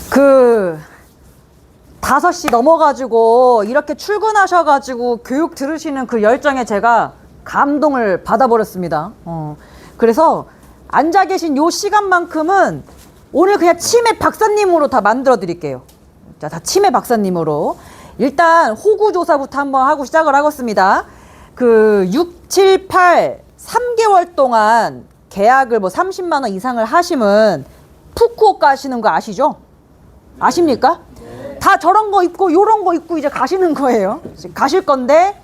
그 5시 넘어가지고 이렇게 출근하셔가지고 교육 들으시는 그 열정에 제가 감동을 받아버렸습니다. 그래서 앉아 계신 요 시간만큼은 오늘 그냥 치매 박사님으로 다 만들어 드릴게요. 자, 다 치매 박사님으로. 일단 호구조사부터 한번 하고 시작을 하겠습니다. 그 6, 7, 8, 3개월 동안 계약을 뭐 30만 원 이상을 하시면 푸꾸오카 하시는 거 아시죠? 아십니까? 다 저런 거 입고 요런 거 입고 이제 가시는 거예요. 가실 건데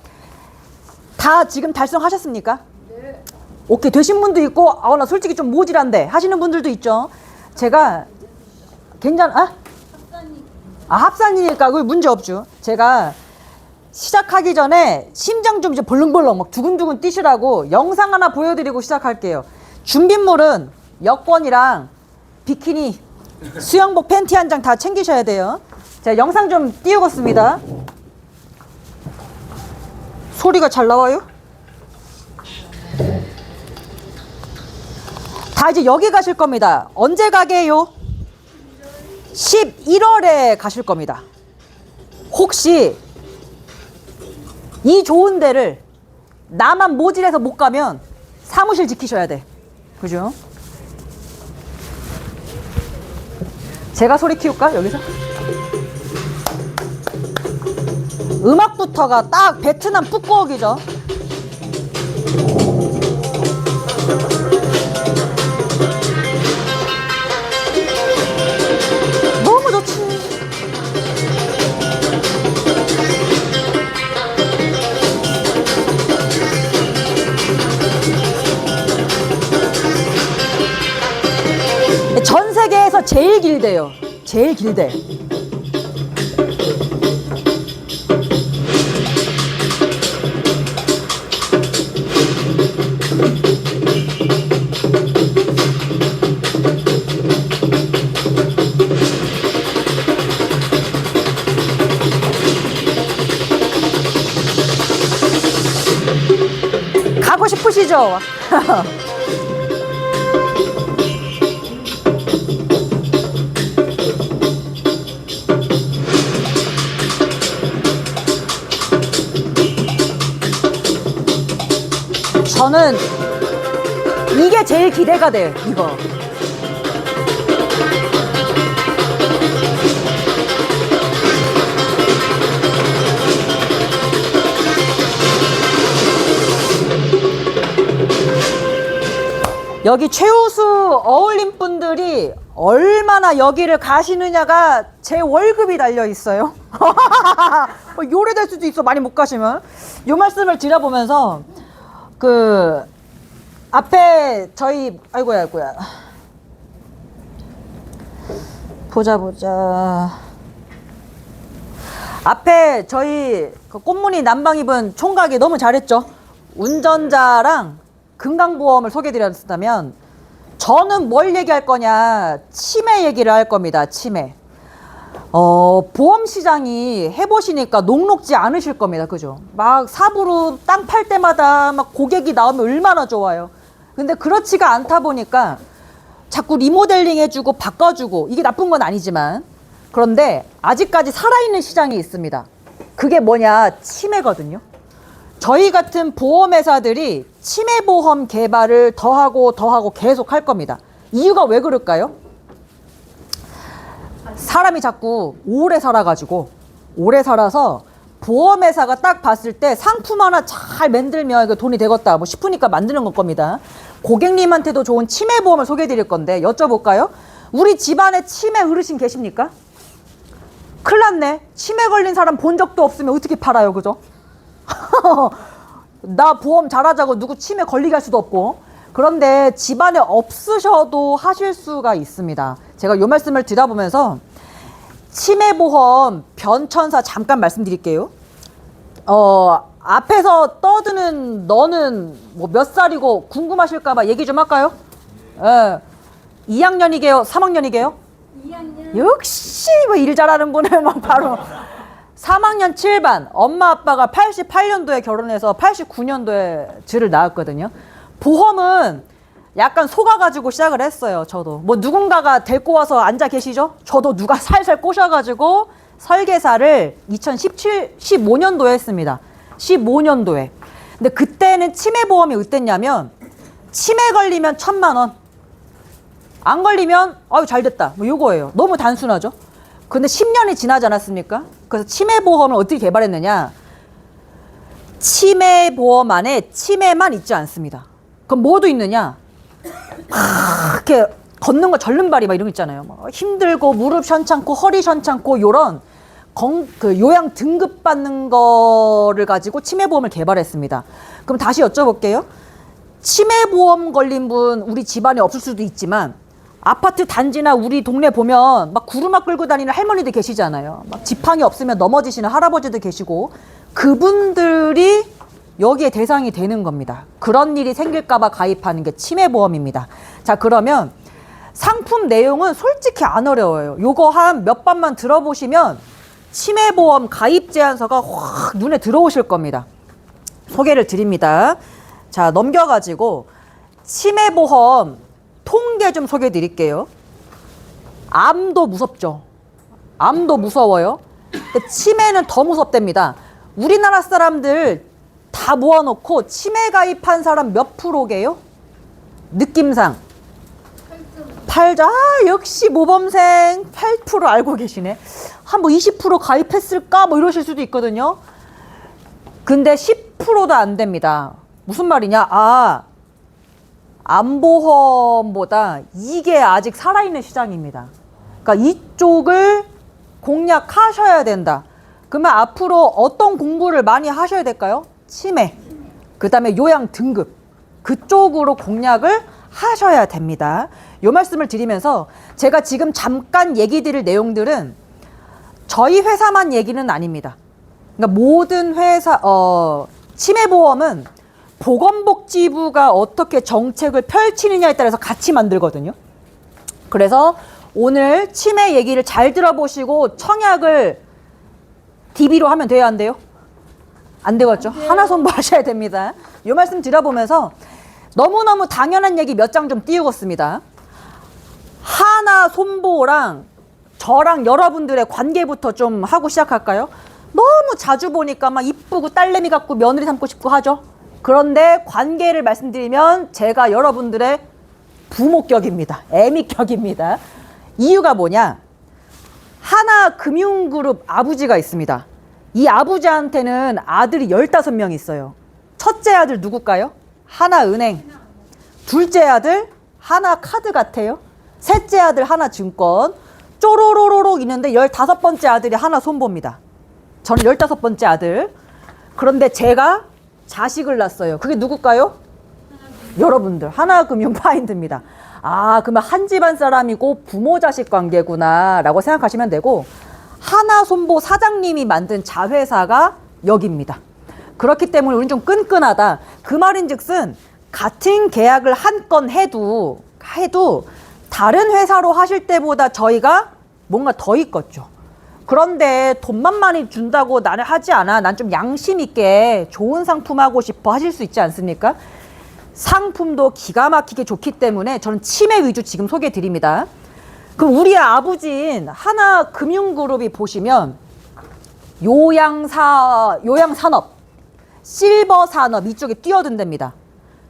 다 지금 달성하셨습니까? 네. 오케이, 되신 분도 있고 나 솔직히 좀 모질한데 하시는 분들도 있죠. 제가 합산이니까 그거 문제 없죠. 제가 시작하기 전에 심장 좀 이제 벌렁벌렁 막 두근두근 뛰시라고 영상 하나 보여드리고 시작할게요. 준비물은 여권이랑 비키니, 수영복, 팬티 한 장 다 챙기셔야 돼요. 자, 영상 좀 띄우겠습니다. 소리가 잘 나와요? 다 이제 여기 가실 겁니다. 언제 가게요? 11월에 가실 겁니다. 혹시 이 좋은 데를 나만 모질해서 못 가면 사무실 지키셔야 돼. 그죠? 제가 소리 키울까? 여기서? 음악부터가 딱 베트남 푸꾸옥이죠. 너무 좋지. 전 세계에서 제일 길대요. 제일 길대. 가고 싶으시죠? 저는 이게 제일 기대가 돼요. 이거. 여기 최우수 어울림 분들이 얼마나 여기를 가시느냐가 제 월급이 달려 있어요. 요래될 수도 있어. 많이 못 가시면. 요 말씀을 드려보면서 그 앞에 저희 아이고야 보자 앞에 저희 그 꽃무늬 남방 입은 총각이 너무 잘했죠. 운전자랑 건강보험을 소개드렸다면 저는 뭘 얘기할 거냐, 치매 얘기를 할 겁니다. 치매. 보험 시장이 해보시니까 녹록지 않으실 겁니다. 그죠? 막 삽으로 땅 팔 때마다 막 고객이 나오면 얼마나 좋아요. 근데 그렇지가 않다 보니까 자꾸 리모델링 해주고 바꿔주고, 이게 나쁜 건 아니지만, 그런데 아직까지 살아있는 시장이 있습니다. 그게 뭐냐, 치매거든요. 저희 같은 보험회사들이 치매보험 개발을 더하고 계속 할 겁니다. 이유가 왜 그럴까요? 사람이 자꾸 오래 살아서 보험회사가 딱 봤을 때 상품 하나 잘 만들면 이거 돈이 되겠다 뭐 싶으니까 만드는 걸 겁니다. 고객님한테도 좋은 치매보험을 소개해 드릴 건데 여쭤볼까요? 우리 집안에 치매 어르신 계십니까? 큰일 났네. 치매 걸린 사람 본 적도 없으면 어떻게 팔아요, 그죠? 나 보험 잘하자고 누구 치매 걸리게 할 수도 없고. 그런데 집안에 없으셔도 하실 수가 있습니다. 제가 요 말씀을 드려보면서 치매보험 변천사 잠깐 말씀드릴게요. 앞에서 떠드는 너는 뭐 몇 살이고 궁금하실까봐 얘기 좀 할까요? 2학년이게요? 3학년이게요? 2학년. 역시 뭐 일 잘하는 분은 뭐 바로 3학년 7반. 엄마 아빠가 88년도에 결혼해서 89년도에 즈를 낳았거든요. 보험은 약간 속아가지고 시작을 했어요. 저도 뭐 누군가가 데리고 와서 앉아 계시죠? 저도 누가 살살 꼬셔가지고 설계사를 15년도에 했습니다. 15년도에. 근데 그때는 치매보험이 어땠냐면 치매 걸리면 1,000만 원, 안 걸리면 아유 잘됐다 뭐 요거예요. 너무 단순하죠. 근데 10년이 지나지 않았습니까? 그래서 치매보험을 어떻게 개발했느냐, 치매보험 안에 치매만 있지 않습니다. 그럼 뭐도 있느냐, 막 이렇게 걷는 거 절름발이 막 이런 거 있잖아요. 막 힘들고 무릎 시원찮고 허리 시원찮고 요런 그 요양 등급 받는 거를 가지고 치매보험을 개발했습니다. 그럼 다시 여쭤볼게요. 치매보험 걸린 분 우리 집안에 없을 수도 있지만 아파트 단지나 우리 동네 보면 막 구루마 끌고 다니는 할머니들 계시잖아요. 막 지팡이 없으면 넘어지시는 할아버지들 계시고 그분들이 여기에 대상이 되는 겁니다. 그런 일이 생길까봐 가입하는 게 치매보험입니다. 자, 그러면 상품 내용은 솔직히 안 어려워요. 요거 한 몇 번만 들어보시면 치매보험 가입 제안서가 확 눈에 들어오실 겁니다. 소개를 드립니다. 자, 넘겨가지고 치매보험 통계 좀 소개해 드릴게요. 암도 무섭죠. 암도 무서워요. 근데 치매는 더 무섭답니다. 우리나라 사람들 다 모아놓고 치매 가입한 사람 몇 프로게요? 느낌상 8%. 아, 역시 모범생 8% 알고 계시네. 한 뭐 20% 가입했을까 뭐 이러실 수도 있거든요. 근데 10%도 안 됩니다. 무슨 말이냐, 아, 암보험보다 이게 아직 살아있는 시장입니다. 그러니까 이쪽을 공략하셔야 된다. 그러면 앞으로 어떤 공부를 많이 하셔야 될까요? 치매, 그 다음에 요양 등급, 그쪽으로 공략을 하셔야 됩니다. 요 말씀을 드리면서 제가 지금 잠깐 얘기 드릴 내용들은 저희 회사만 얘기는 아닙니다. 그러니까 모든 회사, 치매보험은 보건복지부가 어떻게 정책을 펼치느냐에 따라서 같이 만들거든요. 그래서 오늘 치매 얘기를 잘 들어보시고 청약을 DB로 하면 돼요, 안 돼요? 안 되겠죠? 네. 하나 손보하셔야 됩니다. 이 말씀 드려보면서 너무너무 당연한 얘기 몇 장 좀 띄우겠습니다. 하나 손보랑 저랑 여러분들의 관계부터 좀 하고 시작할까요? 너무 자주 보니까 막 이쁘고 딸내미 같고 며느리 삼고 싶고 하죠. 그런데 관계를 말씀드리면 제가 여러분들의 부모격입니다. 애미격입니다. 이유가 뭐냐? 하나금융그룹 아버지가 있습니다. 이 아버지한테는 아들이 15명 있어요. 첫째 아들 누굴까요? 하나은행. 둘째 아들 하나카드 같아요. 셋째 아들 하나증권. 쪼로로로록 있는데 15번째 아들이 하나손보입니다. 저는 15번째 아들. 그런데 제가 자식을 낳았어요. 그게 누굴까요? 여러분들 하나금융 파인드입니다. 아, 그러면 한 집안 사람이고 부모 자식 관계구나 라고 생각하시면 되고, 하나손보 사장님이 만든 자회사가 여기입니다. 그렇기 때문에 우리는 좀 끈끈하다. 그 말인즉슨 같은 계약을 한 건 해도 다른 회사로 하실 때보다 저희가 뭔가 더 있겠죠. 그런데 돈만 많이 준다고 나는 하지 않아. 난 좀 양심 있게 좋은 상품 하고 싶어 하실 수 있지 않습니까? 상품도 기가 막히게 좋기 때문에 저는 치매 위주 지금 소개해 드립니다. 그럼 우리의 아버지인 하나금융그룹이 보시면 요양산업, 실버산업 이쪽에 뛰어든답니다.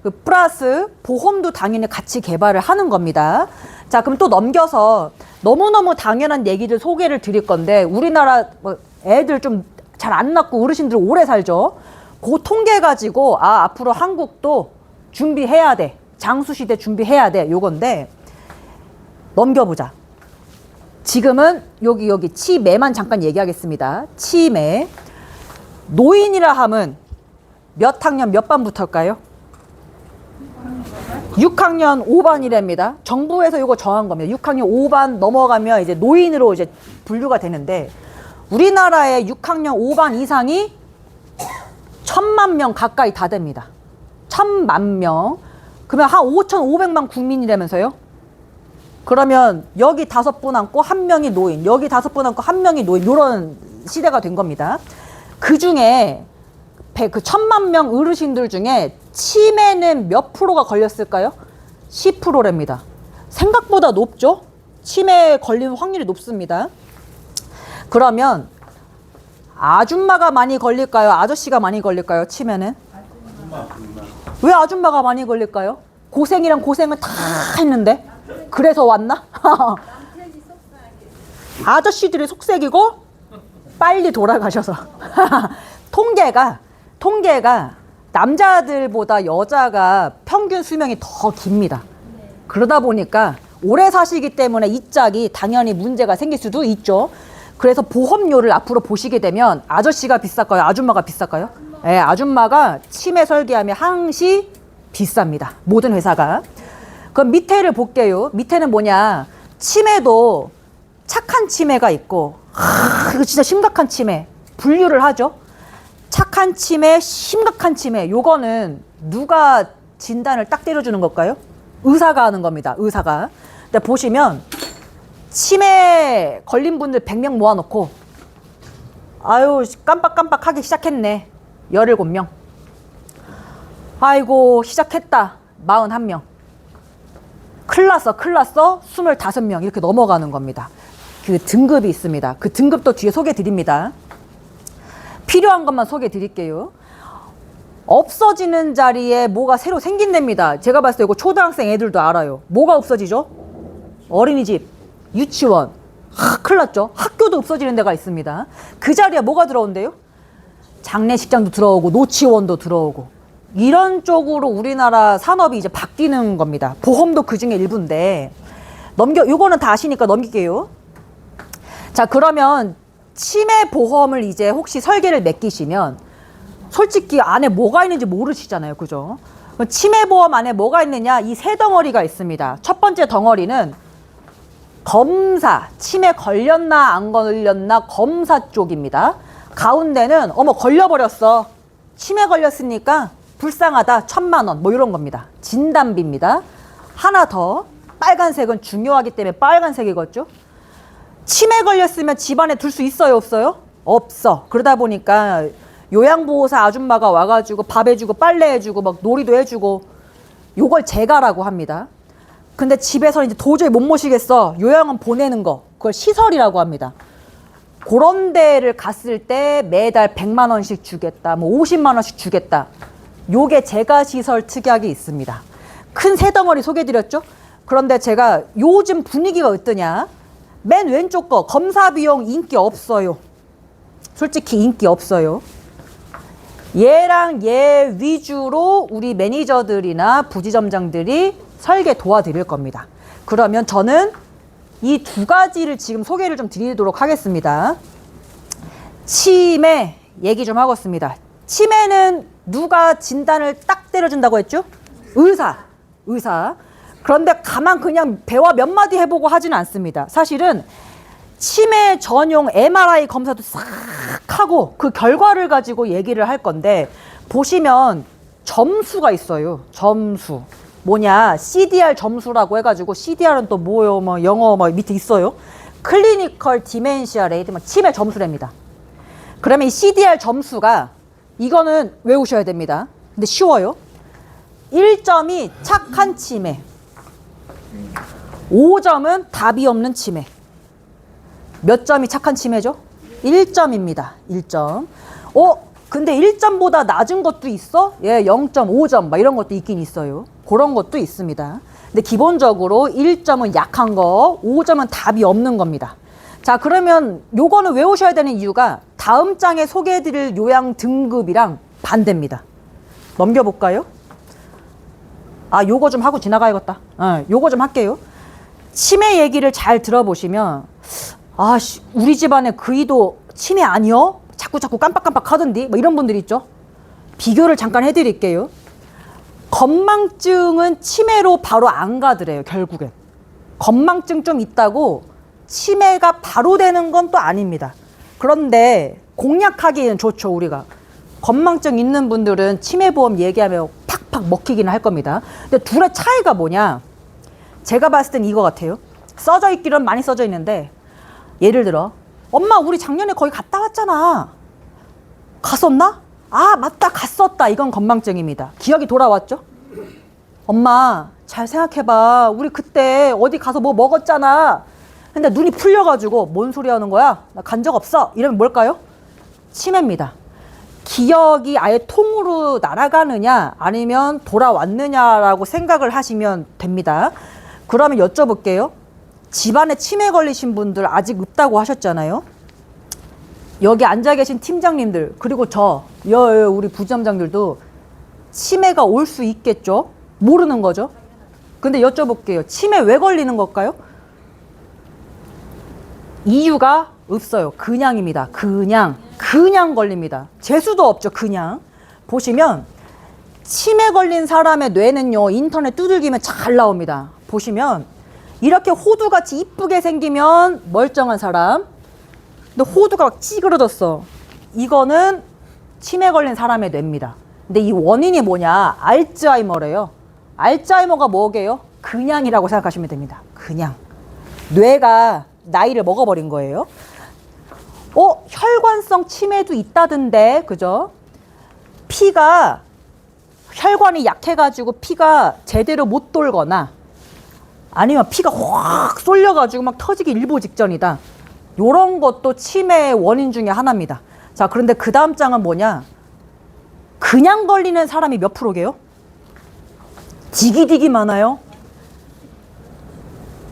그 플러스 보험도 당연히 같이 개발을 하는 겁니다. 자, 그럼 또 넘겨서 너무너무 당연한 얘기를 소개를 드릴 건데, 우리나라 애들 좀 잘 안 낳고 어르신들 오래 살죠. 그 통계 가지고 아, 앞으로 한국도 준비해야 돼. 장수시대 준비해야 돼. 요건데 넘겨보자. 지금은 여기 치매만 잠깐 얘기하겠습니다. 치매. 노인이라 함은 몇 학년 몇 반부터일까요? 6학년 5반이랍니다. 정부에서 이거 정한 겁니다. 6학년 5반 넘어가면 이제 노인으로 이제 분류가 되는데, 우리나라의 6학년 5반 이상이 1,000만 명 가까이 다 됩니다. 1,000만 명. 그러면 한 5,500만 국민이라면서요? 그러면 여기 5분 앉고 한 명이 노인, 여기 5분 앉고 한 명이 노인, 이런 시대가 된 겁니다. 그 중에 그 1,000만 명 어르신들 중에 치매는 몇 프로가 걸렸을까요? 10%랍니다. 생각보다 높죠? 치매 걸리는 확률이 높습니다. 그러면 아줌마가 많이 걸릴까요? 아저씨가 많이 걸릴까요? 치매는? 왜 아줌마가 많이 걸릴까요? 고생이랑 고생을 다 했는데 그래서 왔나? 아저씨들이 속색이고 빨리 돌아가셔서 통계가 남자들보다 여자가 평균 수명이 더 깁니다. 그러다 보니까 오래 사시기 때문에 이 짝이 당연히 문제가 생길 수도 있죠. 그래서 보험료를 앞으로 보시게 되면 아저씨가 비쌀까요? 아줌마가 비쌀까요? 네, 아줌마가 치매 설계하면 항시 비쌉니다. 모든 회사가. 그럼 밑에를 볼게요. 밑에는 뭐냐? 치매도 착한 치매가 있고, 이거 진짜 심각한 치매. 분류를 하죠. 착한 치매, 심각한 치매. 요거는 누가 진단을 딱 때려주는 걸까요? 의사가 하는 겁니다. 의사가. 근데 보시면 치매 걸린 분들 100명 모아놓고 아유 깜빡깜빡하기 시작했네. 17명. 아이고 시작했다. 41명. 큰일 났어. 25명 이렇게 넘어가는 겁니다. 그 등급이 있습니다. 그 등급도 뒤에 소개해 드립니다. 필요한 것만 소개해 드릴게요. 없어지는 자리에 뭐가 새로 생긴답니다. 제가 봤을 때 이거 초등학생 애들도 알아요. 뭐가 없어지죠? 어린이집, 유치원. 큰일 났죠? 학교도 없어지는 데가 있습니다. 그 자리에 뭐가 들어온대요? 장례식장도 들어오고 노치원도 들어오고. 이런 쪽으로 우리나라 산업이 이제 바뀌는 겁니다. 보험도 그 중에 일부인데 요거는 다 아시니까 넘길게요. 자, 그러면 치매 보험을 이제 혹시 설계를 맡기시면 솔직히 안에 뭐가 있는지 모르시잖아요. 그죠? 치매 보험 안에 뭐가 있느냐? 이 세 덩어리가 있습니다. 첫 번째 덩어리는 검사, 치매 걸렸나 안 걸렸나 검사 쪽입니다. 가운데는 어머 걸려버렸어. 치매 걸렸으니까 불쌍하다. 1,000만 원. 뭐 이런 겁니다. 진단비입니다. 하나 더. 빨간색은 중요하기 때문에 빨간색이겠죠. 치매 걸렸으면 집안에 둘 수 있어요? 없어요? 없어. 그러다 보니까 요양보호사 아줌마가 와가지고 밥 해주고 빨래 해주고 막 놀이도 해주고 요걸 재가라고 합니다. 근데 집에서 이제 도저히 못 모시겠어. 요양원 보내는 거. 그걸 시설이라고 합니다. 그런 데를 갔을 때 매달 100만 원씩 주겠다. 뭐 50만 원씩 주겠다. 요게 재가시설 특약이 있습니다. 큰 세 덩어리 소개해드렸죠? 그런데 제가 요즘 분위기가 어떠냐? 맨 왼쪽 거 검사 비용 인기 없어요. 솔직히 인기 없어요. 얘랑 얘 위주로 우리 매니저들이나 부지점장들이 설계 도와드릴 겁니다. 그러면 저는 이 두 가지를 지금 소개를 좀 드리도록 하겠습니다. 치매 얘기 좀 하겠습니다. 치매는 누가 진단을 딱 때려준다고 했죠? 의사. 그런데 가만 그냥 대화 몇 마디 해보고 하지는 않습니다. 사실은 치매 전용 MRI 검사도 싹 하고 그 결과를 가지고 얘기를 할 건데 보시면 점수가 있어요. 점수. 뭐냐 CDR 점수라고 해가지고 CDR은 또 뭐요? 뭐 영어 뭐 밑에 있어요. 클리니컬 디멘시아 레이트 치매 점수랍니다. 그러면 이 CDR 점수가 이거는 외우셔야 됩니다. 근데 쉬워요. 1점이 착한 치매, 5점은 답이 없는 치매. 몇 점이 착한 치매죠? 1점입니다. 1점. 근데 1점보다 낮은 것도 있어? 예, 0.5점 막 이런 것도 있긴 있어요. 그런 것도 있습니다. 근데 기본적으로 1점은 약한 거, 5점은 답이 없는 겁니다. 자, 그러면 요거는 외우셔야 되는 이유가 다음 장에 소개해드릴 요양 등급이랑 반대입니다. 넘겨볼까요? 요거 좀 하고 지나가야겠다. 요거 좀 할게요. 치매 얘기를 잘 들어보시면 우리 집안에 그이도 치매 아니요? 자꾸 깜빡깜빡 하던디? 뭐 이런 분들 있죠? 비교를 잠깐 해드릴게요. 건망증은 치매로 바로 안 가더래요, 결국엔. 건망증 좀 있다고 치매가 바로 되는 건 또 아닙니다. 그런데 공략하기에는 좋죠, 우리가. 건망증 있는 분들은 치매보험 얘기하면 팍팍 먹히기는 할 겁니다. 근데 둘의 차이가 뭐냐? 제가 봤을 땐 이거 같아요. 써져 있기는 많이 써져 있는데 예를 들어 엄마 우리 작년에 거기 갔다 왔잖아. 갔었나? 맞다 갔었다. 이건 건망증입니다. 기억이 돌아왔죠? 엄마 잘 생각해봐. 우리 그때 어디 가서 뭐 먹었잖아. 근데 눈이 풀려가지고 뭔 소리 하는 거야? 나 간 적 없어. 이러면 뭘까요? 치매입니다. 기억이 아예 통으로 날아가느냐 아니면 돌아왔느냐라고 생각을 하시면 됩니다. 그러면 여쭤볼게요. 집안에 치매 걸리신 분들 아직 없다고 하셨잖아요. 여기 앉아 계신 팀장님들 그리고 우리 부점장들도 치매가 올 수 있겠죠? 모르는 거죠. 근데 여쭤볼게요. 치매 왜 걸리는 걸까요? 이유가 없어요. 그냥입니다. 그냥 걸립니다. 재수도 없죠. 그냥. 보시면 치매 걸린 사람의 뇌는요. 인터넷 두들기면 잘 나옵니다. 보시면 이렇게 호두같이 이쁘게 생기면 멀쩡한 사람. 근데 호두가 막 찌그러졌어. 이거는 치매 걸린 사람의 뇌입니다. 근데 이 원인이 뭐냐? 알츠하이머래요. 알츠하이머가 뭐게요? 그냥이라고 생각하시면 됩니다. 그냥. 뇌가 나이를 먹어버린 거예요. 혈관성 치매도 있다던데, 그죠? 혈관이 약해가지고 피가 제대로 못 돌거나 아니면 피가 확 쏠려가지고 막 터지기 일보 직전이다. 요런 것도 치매의 원인 중에 하나입니다. 자, 그런데 그 다음 장은 뭐냐? 그냥 걸리는 사람이 몇 프로게요? 디기디기 많아요.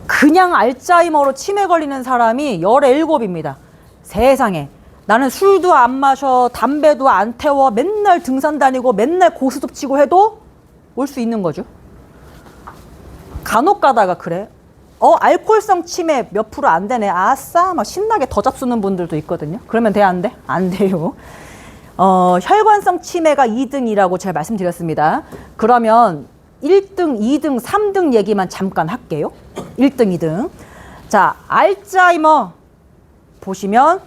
그냥 알츠하이머로 치매 걸리는 사람이 17입니다. 세상에. 나는 술도 안 마셔, 담배도 안 태워, 맨날 등산 다니고 맨날 고스톱 치고 해도 올 수 있는 거죠. 간혹 가다가 그래. 알코올성 치매 몇 프로 안 되네. 아싸, 막 신나게 더 잡수는 분들도 있거든요. 그러면 돼, 안 돼? 안 돼요. 혈관성 치매가 2등이라고 제가 말씀드렸습니다. 그러면 1등, 2등, 3등 얘기만 잠깐 할게요. 1등, 2등. 자, 알츠하이머 보시면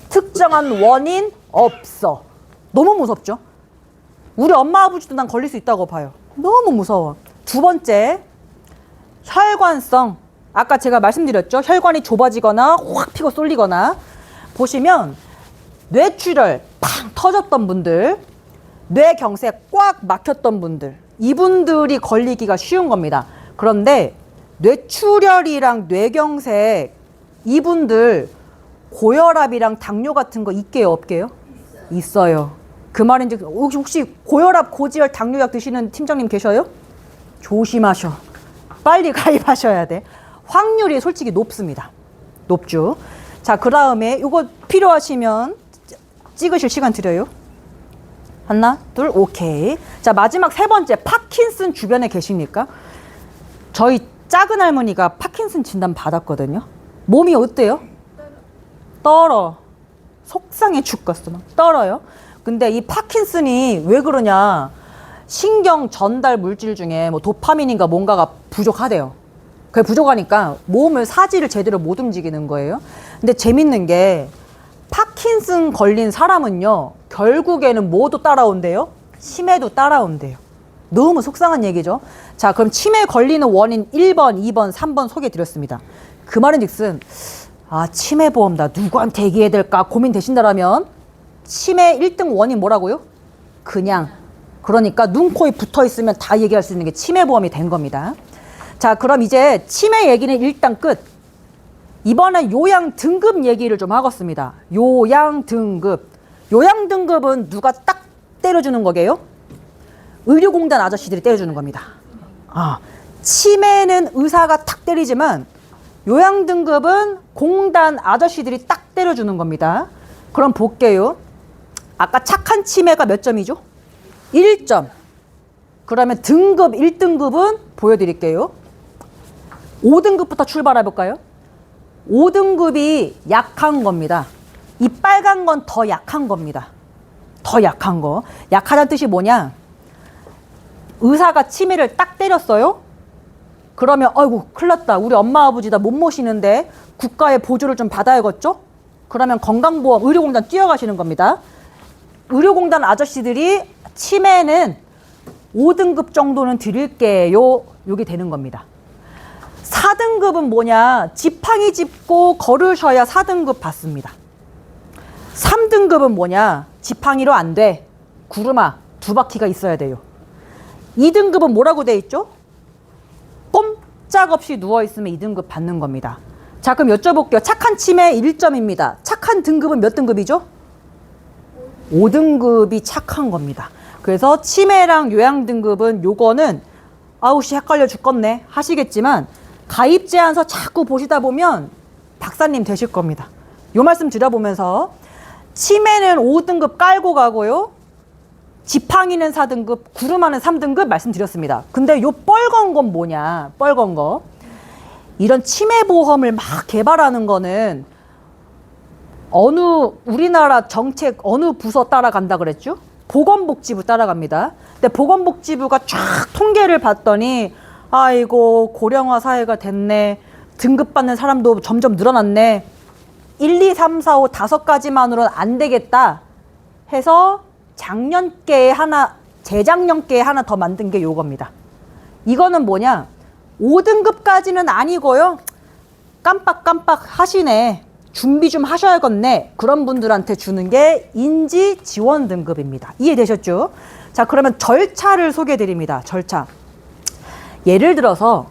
특정한 원인 없어. 너무 무섭죠? 우리 엄마 아버지도 난 걸릴 수 있다고 봐요. 너무 무서워. 두 번째, 혈관성. 아까 제가 말씀드렸죠? 혈관이 좁아지거나 확 피고 쏠리거나. 보시면 뇌출혈 팡 터졌던 분들, 뇌경색 꽉 막혔던 분들, 이분들이 걸리기가 쉬운 겁니다. 그런데 뇌출혈이랑 뇌경색 이분들 고혈압이랑 당뇨 같은 거 있게요, 없게요? 있어요. 그 말인지 혹시 고혈압, 고지혈, 당뇨약 드시는 팀장님 계셔요? 조심하셔. 빨리 가입하셔야 돼. 확률이 솔직히 높습니다. 높죠. 자, 그 다음에 이거 필요하시면 찍으실 시간 드려요. 하나, 둘, 오케이. 자, 마지막 세 번째, 파킨슨 주변에 계십니까? 저희 작은 할머니가 파킨슨 진단 받았거든요. 몸이 어때요? 떨어. 속상해 죽겠어. 막 떨어요. 근데 이 파킨슨이 왜 그러냐? 신경 전달 물질 중에 뭐 도파민인가 뭔가가 부족하대요. 그게 부족하니까 몸을 사지를 제대로 못 움직이는 거예요. 근데 재밌는 게 파킨슨 걸린 사람은요, 결국에는 뭐도 따라온대요? 치매도 따라온대요. 너무 속상한 얘기죠. 자, 그럼 치매 걸리는 원인 1번, 2번, 3번 소개해 드렸습니다. 그 말인즉슨 치매 보험 나 누구한테 얘기해야 될까 고민되신다라면 치매 1등 원인 뭐라고요? 그냥. 그러니까 눈, 코, 입 붙어 있으면 다 얘기할 수 있는 게 치매 보험이 된 겁니다. 자, 그럼 이제 치매 얘기는 일단 끝. 이번엔 요양 등급 얘기를 좀 하겠습니다. 요양 등급. 요양 등급은 누가 딱 때려주는 거게요? 의료공단 아저씨들이 때려주는 겁니다. 치매는 의사가 탁 때리지만 요양 등급은 공단 아저씨들이 딱 때려주는 겁니다. 그럼 볼게요. 아까 착한 치매가 몇 점이죠? 1점. 그러면 등급 1등급은 보여드릴게요. 5등급부터 출발해 볼까요? 5등급이 약한 겁니다. 이 빨간 건 더 약한 겁니다. 더 약한 거. 약하다는 뜻이 뭐냐? 의사가 치매를 딱 때렸어요? 그러면 아이고 큰일 났다. 우리 엄마 아버지 다 못 모시는데 국가의 보조를 좀 받아야겠죠? 그러면 건강보험, 의료공단 뛰어가시는 겁니다. 의료공단 아저씨들이 치매는 5등급 정도는 드릴게요. 요게 되는 겁니다. 4등급은 뭐냐? 지팡이 짚고 걸으셔야 4등급 받습니다. 3등급은 뭐냐? 지팡이로 안 돼. 구르마 2바퀴가 있어야 돼요. 2등급은 뭐라고 돼 있죠? 꼼짝없이 누워있으면 2등급 받는 겁니다. 자, 그럼 여쭤볼게요. 착한 치매 1점입니다. 착한 등급은 몇 등급이죠? 5등급이 착한 겁니다. 그래서 치매랑 요양 등급은 요거는 아우씨 헷갈려 죽겠네 하시겠지만 가입 제안서 자꾸 보시다 보면 박사님 되실 겁니다. 요 말씀 드려보면서 치매는 5등급 깔고 가고요. 지팡이는 4등급, 구루마는 3등급 말씀드렸습니다. 근데 요 뻘건 건 뭐냐? 뻘건 거. 이런 치매보험을 막 개발하는 거는 어느 우리나라 정책 어느 부서 따라간다 그랬죠? 보건복지부 따라갑니다. 근데 보건복지부가 쫙 통계를 봤더니 아이고 고령화 사회가 됐네. 등급받는 사람도 점점 늘어났네. 1, 2, 3, 4, 5, 5가지만으로는 안 되겠다 해서 작년께에 하나, 재작년께에 하나 더 만든 게 요겁니다. 이거는 뭐냐? 5등급까지는 아니고요. 깜빡깜빡 하시네. 준비 좀 하셔야겠네. 그런 분들한테 주는 게 인지 지원 등급입니다. 이해되셨죠? 자, 그러면 절차를 소개해 드립니다. 절차. 예를 들어서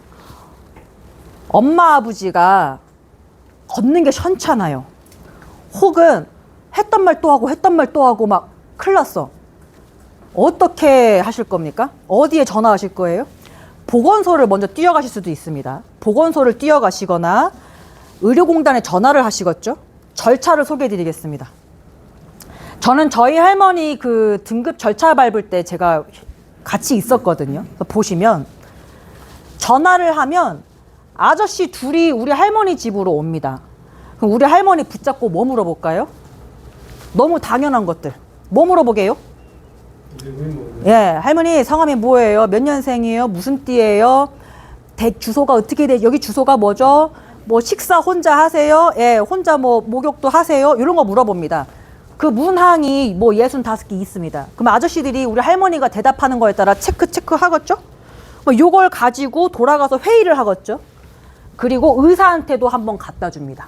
엄마 아버지가 걷는 게 현찮아요. 혹은 했던 말 또 하고 했던 말 또 하고 막 큰일 났어. 어떻게 하실 겁니까? 어디에 전화하실 거예요? 보건소를 먼저 뛰어가실 수도 있습니다. 보건소를 뛰어가시거나 의료공단에 전화를 하시겠죠? 절차를 소개해 드리겠습니다. 저는 저희 할머니 그 등급 절차 밟을 때 제가 같이 있었거든요. 보시면 전화를 하면 아저씨 둘이 우리 할머니 집으로 옵니다. 그럼 우리 할머니 붙잡고 뭐 물어볼까요? 너무 당연한 것들. 뭐 물어보게요? 예, 할머니 성함이 뭐예요? 몇 년생이에요? 무슨 띠예요? 댁 주소가 어떻게 돼? 여기 주소가 뭐죠? 뭐 식사 혼자 하세요? 예, 혼자 뭐 목욕도 하세요? 이런 거 물어봅니다. 그 문항이 뭐 65개 있습니다. 그럼 아저씨들이 우리 할머니가 대답하는 거에 따라 체크 하겠죠? 뭐 요걸 가지고 돌아가서 회의를 하겠죠? 그리고 의사한테도 한번 갖다 줍니다.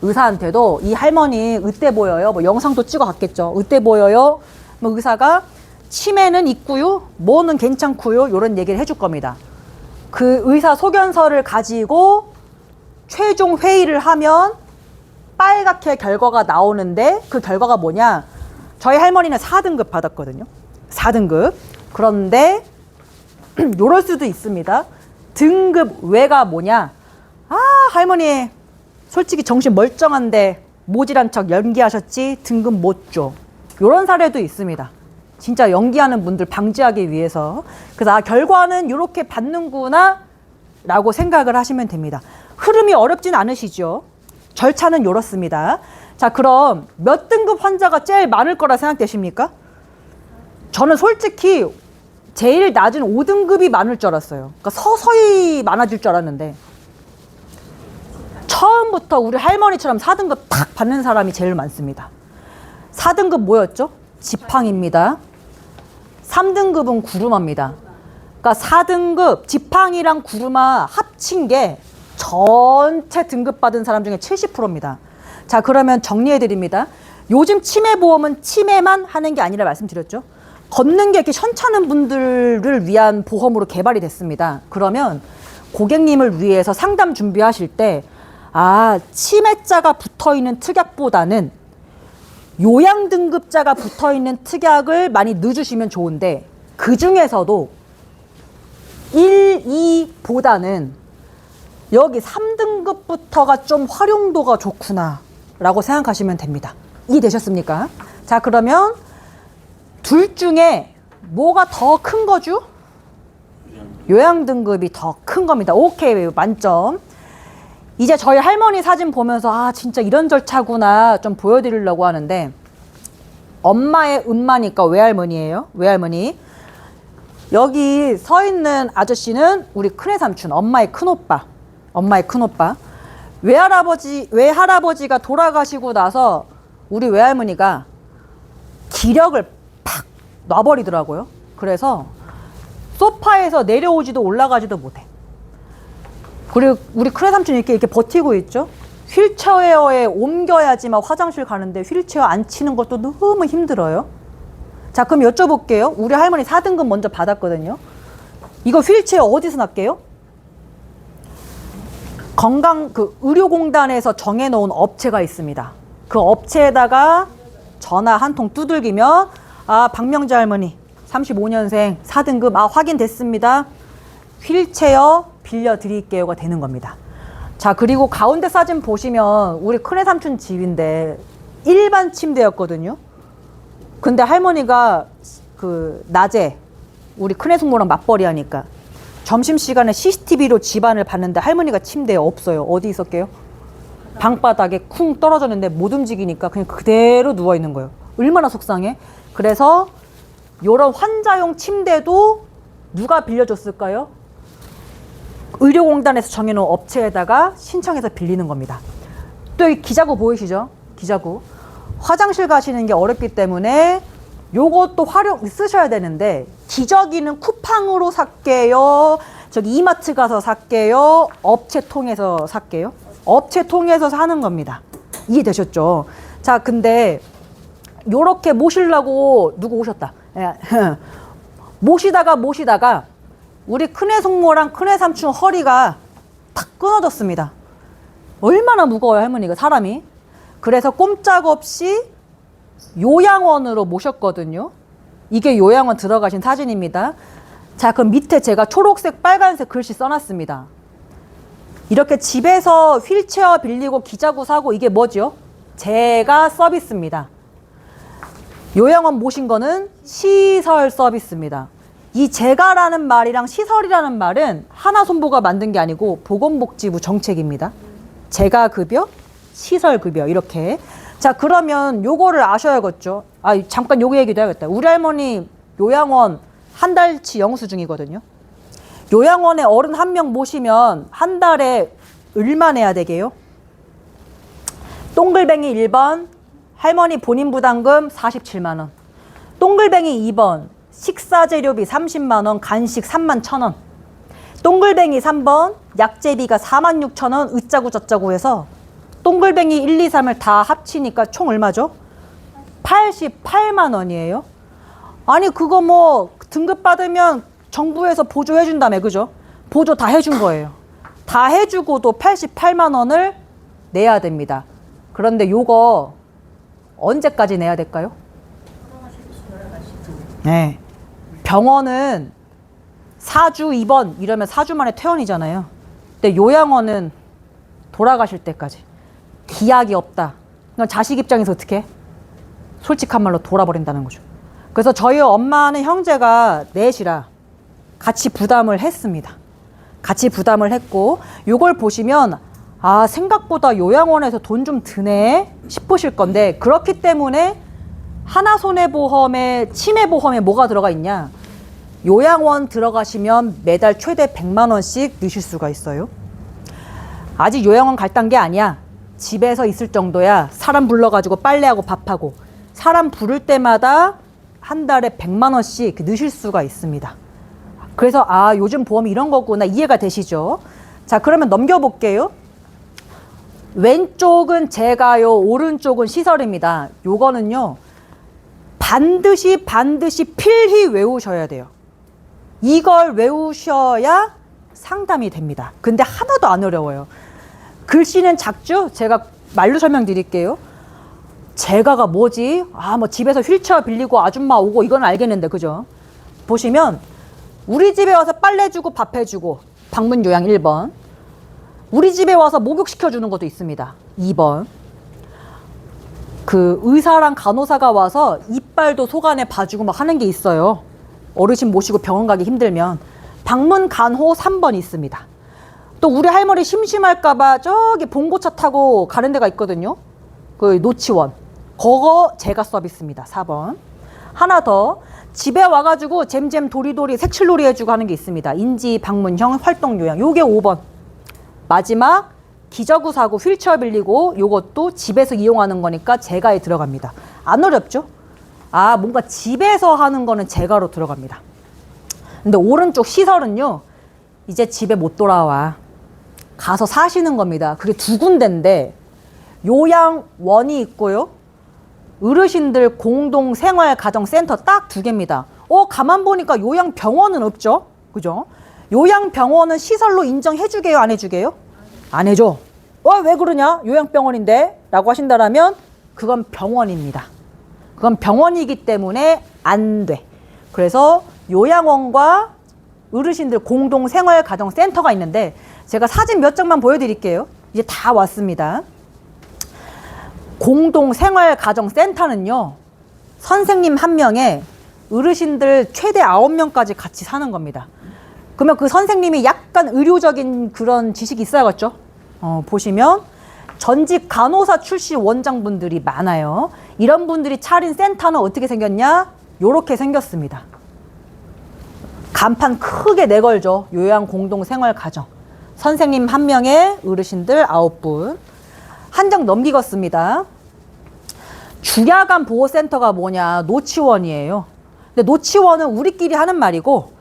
의사한테도 이 할머니 어때 보여요? 뭐 영상도 찍어 갔겠죠. 어때 보여요? 뭐 의사가 치매는 있고요. 뭐는 괜찮고요. 이런 얘기를 해줄 겁니다. 그 의사 소견서를 가지고 최종 회의를 하면 빨갛게 결과가 나오는데 그 결과가 뭐냐? 저희 할머니는 4등급 받았거든요. 4등급. 그런데 요럴 수도 있습니다. 등급 외가 뭐냐? 아, 할머니 솔직히 정신 멀쩡한데 모질한 척 연기하셨지 등급 못 줘. 요런 사례도 있습니다. 진짜 연기하는 분들 방지하기 위해서. 그래서 아, 결과는 이렇게 받는구나 라고 생각을 하시면 됩니다. 흐름이 어렵진 않으시죠? 절차는 이렇습니다. 자, 그럼 몇 등급 환자가 제일 많을 거라 생각되십니까? 저는 솔직히 제일 낮은 5등급이 많을 줄 알았어요. 그러니까 서서히 많아질 줄 알았는데 처음부터 우리 할머니처럼 4등급 탁 받는 사람이 제일 많습니다. 4등급 뭐였죠? 지팡입니다. 3등급은 구루마입니다. 그러니까 4등급 지팡이랑 구루마 합친 게 전체 등급 받은 사람 중에 70%입니다. 자, 그러면 정리해 드립니다. 요즘 치매보험은 치매만 하는 게 아니라 말씀드렸죠. 걷는 게 이렇게 현찮은 분들을 위한 보험으로 개발이 됐습니다. 그러면 고객님을 위해서 상담 준비하실 때 아, 치매자가 붙어있는 특약보다는 요양 등급자가 붙어있는 특약을 많이 넣어주시면 좋은데 그 중에서도 1, 2보다는 여기 3등급부터가 좀 활용도가 좋구나 라고 생각하시면 됩니다. 이해되셨습니까? 자, 그러면 둘 중에 뭐가 더 큰 거죠? 요양 등급이 더 큰 겁니다. 오케이, 만점. 이제 저희 할머니 사진 보면서 아, 진짜 이런 절차구나 좀 보여드리려고 하는데 엄마의 엄마니까 외할머니예요. 외할머니. 여기 서 있는 아저씨는 우리 큰애삼촌, 엄마의 큰오빠. 엄마의 큰오빠. 외할아버지가 돌아가시고 나서 우리 외할머니가 기력을 팍 놔버리더라고요. 그래서 소파에서 내려오지도 올라가지도 못해. 그리고 우리 큰애삼촌이 이렇게 버티고 있죠. 휠체어에 옮겨야지만 화장실 가는데 휠체어 앉히는 것도 너무 힘들어요. 자, 그럼 여쭤볼게요. 우리 할머니 4등급 먼저 받았거든요. 이거 휠체어 어디서 낫게요? 의료공단에서 정해놓은 업체가 있습니다. 그 업체에다가 전화 한 통 두들기면, 아, 박명재 할머니 35년생 4등급, 아, 확인됐습니다. 휠체어 빌려드릴게요가 되는 겁니다. 자, 그리고 가운데 사진 보시면 우리 큰애 삼촌 집인데 일반 침대였거든요. 근데 할머니가 낮에 우리 큰애 숙모랑 맞벌이 하니까 점심시간에 CCTV로 집안을 봤는데 할머니가 침대에 없어요. 어디 있었게요? 방바닥에 쿵 떨어졌는데 못 움직이니까 그냥 그대로 누워있는 거예요. 얼마나 속상해? 그래서 이런 환자용 침대도 누가 빌려줬을까요? 의료공단에서 정해놓은 업체에다가 신청해서 빌리는 겁니다. 또 이 기자구 보이시죠? 기자구. 화장실 가시는 게 어렵기 때문에 요것도 쓰셔야 되는데, 기저귀는 쿠팡으로 살게요? 저기 이마트 가서 살게요? 업체 통해서 살게요? 업체 통해서 사는 겁니다. 이해되셨죠? 자, 근데 요렇게 모시려고 누구 오셨다. 모시다가 우리 큰애 숙모랑 큰애 삼촌 허리가 탁 끊어졌습니다. 얼마나 무거워요, 할머니가, 사람이. 그래서 꼼짝없이 요양원으로 모셨거든요. 이게 요양원 들어가신 사진입니다. 자, 그럼 밑에 제가 초록색, 빨간색 글씨 써놨습니다. 이렇게 집에서 휠체어 빌리고 기자구 사고, 이게 뭐죠? 제가 서비스입니다. 요양원 모신 거는 시설 서비스입니다. 이 제가라는 말이랑 시설이라는 말은 하나손보가 만든 게 아니고 보건복지부 정책입니다. 제가급여, 시설급여, 이렇게. 자, 그러면 요거를 아셔야겠죠. 아, 잠깐 요거 얘기도 해야겠다. 우리 할머니 요양원 한 달치 영수증이거든요. 요양원에 어른 한 명 모시면 한 달에 얼마 내야 되게요? 동글뱅이 1번 할머니 본인 부담금 47만 원. 동글뱅이 2번 식사재료비 30만 원, 간식 3만 1,000원. 동글뱅이 3번 약재비가 4만 6천 원, 으짜구 저짜구 해서 동글뱅이 1, 2, 3을 다 합치니까 총 얼마죠? 88만 원이에요. 아니, 그거 뭐 등급 받으면 정부에서 보조해 준다며, 그죠? 보조 다 해준 거예요. 다 해주고도 88만 원을 내야 됩니다. 그런데 요거 언제까지 내야 될까요? 네. 병원은 4주 입원 이러면 4주 만에 퇴원이잖아요. 근데 요양원은 돌아가실 때까지. 기약이 없다. 그러니까 자식 입장에서 어떻게? 솔직한 말로 돌아버린다는 거죠. 그래서 저희 엄마는 형제가 넷이라 같이 부담을 했습니다. 같이 부담을 했고, 요걸 보시면 아, 생각보다 요양원에서 돈 좀 드네 싶으실 건데, 그렇기 때문에 하나손해보험에 치매보험에 뭐가 들어가 있냐? 요양원 들어가시면 매달 최대 100만 원씩 넣으실 수가 있어요. 아직 요양원 갈 단계 아니야. 집에서 있을 정도야. 사람 불러가지고 빨래하고 밥하고 사람 부를 때마다 한 달에 100만 원씩 넣으실 수가 있습니다. 그래서 아, 요즘 보험이 이런 거구나, 이해가 되시죠? 자, 그러면 넘겨볼게요. 왼쪽은 제가요, 오른쪽은 시설입니다. 요거는요 반드시 필히 외우셔야 돼요. 이걸 외우셔야 상담이 됩니다. 근데 하나도 안 어려워요. 글씨는 작죠? 제가 말로 설명드릴게요. 제가가 뭐지? 아, 뭐 집에서 휠체어 빌리고 아줌마 오고 이건 알겠는데, 그죠? 보시면 우리 집에 와서 빨래 주고 밥 해주고, 방문 요양 1번. 우리 집에 와서 목욕시켜주는 것도 있습니다. 2번. 그 의사랑 간호사가 와서 이빨도 속안에 봐주고 막 하는 게 있어요. 어르신 모시고 병원 가기 힘들면. 방문 간호 3번 있습니다. 또 우리 할머니 심심할까봐 저기 봉고차 타고 가는 데가 있거든요. 그 노치원. 그거 제가 서비스입니다. 4번. 하나 더. 집에 와가지고 잼잼 도리도리 색칠놀이 해주고 하는 게 있습니다. 인지 방문형 활동요양. 요게 5번. 마지막 기저구 사고 휠체어 빌리고 요것도 집에서 이용하는 거니까 제가에 들어갑니다. 안 어렵죠? 아, 뭔가 집에서 하는 거는 제가로 들어갑니다. 근데 오른쪽 시설은요, 이제 집에 못 돌아와. 가서 사시는 겁니다. 그게 두 군데인데 요양원이 있고요, 어르신들 공동생활가정센터 딱 두 개입니다. 가만 보니까 요양병원은 없죠? 그죠? 요양병원은 시설로 인정해주게요, 안 해주게요? 안 해줘. 왜 그러냐? 요양병원인데? 라고 하신다라면 그건 병원입니다. 그건 병원이기 때문에 안 돼. 그래서 요양원과 어르신들 공동생활가정센터가 있는데 제가 사진 몇 장만 보여드릴게요. 이제 다 왔습니다. 공동생활가정센터는요, 선생님 한 명에 어르신들 최대 9명까지 같이 사는 겁니다. 그러면 그 선생님이 약간 의료적인 그런 지식이 있어야겠죠? 보시면 전직 간호사 출신 원장분들이 많아요. 이런 분들이 차린 센터는 어떻게 생겼냐? 요렇게 생겼습니다. 간판 크게 내걸죠. 요양공동생활가정. 선생님 한 명에 어르신들 9분. 한 장 넘기겠습니다. 주야간 보호센터가 뭐냐? 노치원이에요. 근데 노치원은 우리끼리 하는 말이고,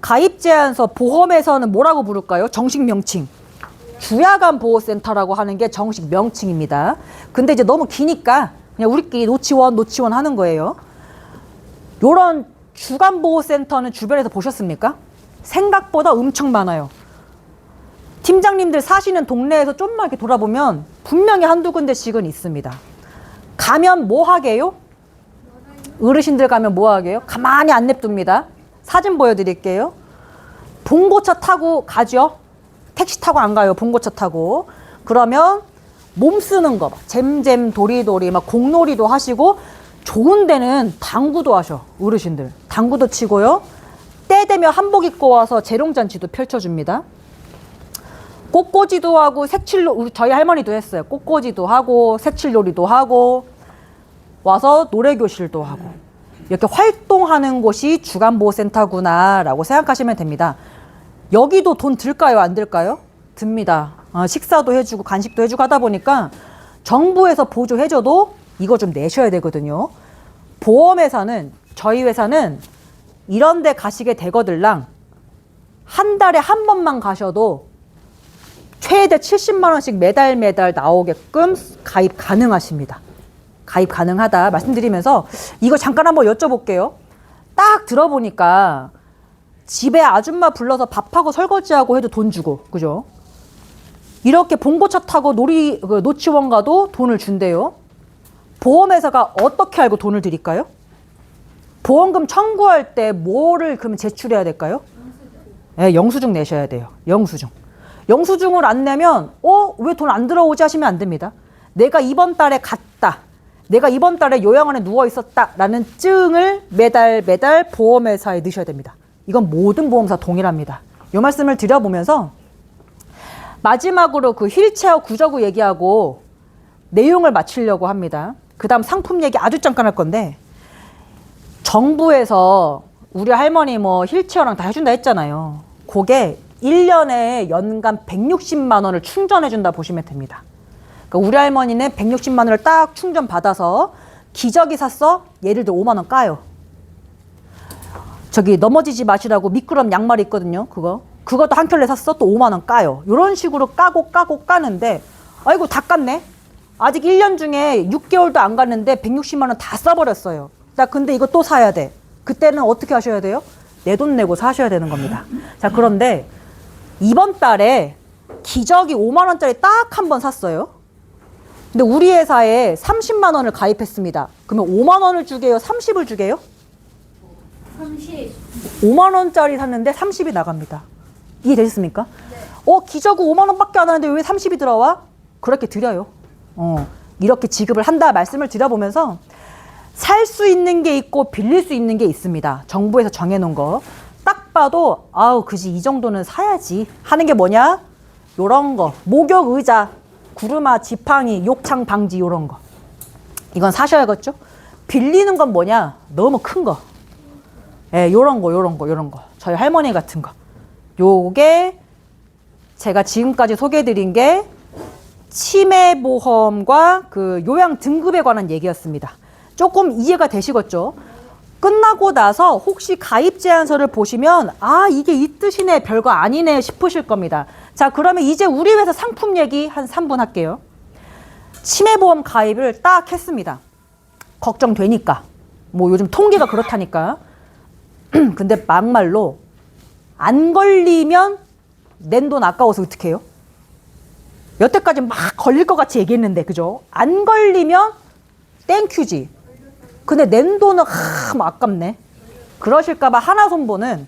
가입제한서 보험에서는 뭐라고 부를까요? 정식 명칭. 주야간 보호센터라고 하는 게 정식 명칭입니다. 근데 이제 너무 기니까 그냥 우리끼리 노치원 하는 거예요. 요런 주간보호센터는 주변에서 보셨습니까? 생각보다 엄청 많아요. 팀장님들 사시는 동네에서 좀만 이렇게 돌아보면 분명히 한두 군데씩은 있습니다. 가면 뭐 하게요? 어르신들 가면 뭐 하게요? 가만히 안 냅둡니다. 사진 보여드릴게요. 봉고차 타고 가죠. 택시 타고 안 가요. 봉고차 타고. 그러면 몸 쓰는 거, 잼잼 도리도리 막 공놀이도 하시고, 좋은 데는 당구도 하셔. 어르신들 당구도 치고요. 때 되면 한복 입고 와서 재롱잔치도 펼쳐줍니다. 꽃꽂이도 하고 색칠놀이, 저희 할머니도 했어요. 꽃꽂이도 하고 색칠놀이도 하고 와서 노래교실도 하고, 이렇게 활동하는 곳이 주간보호센터구나 라고 생각하시면 됩니다. 여기도 돈 들까요, 안 들까요? 듭니다. 식사도 해주고 간식도 해주고 하다 보니까 정부에서 보조해줘도 이거 좀 내셔야 되거든요. 보험회사는, 저희 회사는 이런 데 가시게 되거들랑 한 달에 한 번만 가셔도 최대 70만 원씩 매달 나오게끔 가입 가능하십니다. 가입 가능하다 말씀드리면서 이거 잠깐 한번 여쭤볼게요. 딱 들어보니까 집에 아줌마 불러서 밥하고 설거지하고 해도 돈 주고, 그죠? 이렇게 봉고차 타고 노치원 가도 돈을 준대요. 보험회사가 어떻게 알고 돈을 드릴까요? 보험금 청구할 때 뭐를 그러면 제출해야 될까요? 네, 영수증 내셔야 돼요. 영수증을 안 내면 왜 돈 안 들어오지 하시면 안 됩니다. 내가 이번 달에 갔다, 내가 이번 달에 요양원에 누워 있었다 라는 증을 매달 보험회사에 넣으셔야 됩니다. 이건 모든 보험사 동일합니다. 이 말씀을 드려보면서 마지막으로 그 휠체어 구조구 얘기하고 내용을 마치려고 합니다. 그 다음 상품 얘기 아주 잠깐 할 건데, 정부에서 우리 할머니 뭐 휠체어랑 다 해준다 했잖아요. 그게 1년에 연간 160만 원을 충전해준다 보시면 됩니다. 그러니까 우리 할머니는 160만 원을 딱 충전 받아서 기저귀 샀어? 예를 들어 5만 원 까요. 저기 넘어지지 마시라고 미끄럼 양말 있거든요. 그것도 한 켤레 샀어? 또 5만 원 까요. 이런 식으로 까고 까는데, 아이고 다 깠네. 아직 1년 중에 6개월도 안 갔는데 160만 원 다 써버렸어요. 자, 근데 이거 또 사야 돼. 그때는 어떻게 하셔야 돼요? 내 돈 내고 사셔야 되는 겁니다. 자, 그런데 이번 달에 기저귀 5만 원짜리 딱 한 번 샀어요. 근데 우리 회사에 30만 원을 가입했습니다. 그러면 5만 원을 주게요? 30을 주게요? 30. 5만 원짜리 샀는데 30이 나갑니다. 이해되셨습니까? 네. 기저귀 5만 원밖에 안 하는데 왜 30이 들어와? 그렇게 드려요. 이렇게 지급을 한다 말씀을 드려보면서 살 수 있는 게 있고 빌릴 수 있는 게 있습니다. 정부에서 정해놓은 거. 딱 봐도 그지 이 정도는 사야지 하는 게 뭐냐? 요런 거. 목욕 의자, 구르마, 지팡이, 욕창 방지 요런 거. 이건 사셔야겠죠? 빌리는 건 뭐냐? 너무 큰 거. 예, 요런 거. 저희 할머니 같은 거. 요게 제가 지금까지 소개해드린 게 치매보험과 그 요양 등급에 관한 얘기였습니다. 조금 이해가 되시겠죠? 끝나고 나서 혹시 가입 제안서를 보시면 이게 이 뜻이네, 별거 아니네 싶으실 겁니다. 자, 그러면 이제 우리 회사 상품 얘기 한 3분 할게요. 치매보험 가입을 딱 했습니다. 걱정되니까. 뭐 요즘 통계가 그렇다니까. 근데 막말로 안 걸리면 낸 돈 아까워서 어떻게 해요? 여태까지 막 걸릴 것 같이 얘기했는데 그죠? 안 걸리면 땡큐지. 근데 낸 돈은 뭐 아깝네. 그러실까봐 하나손보는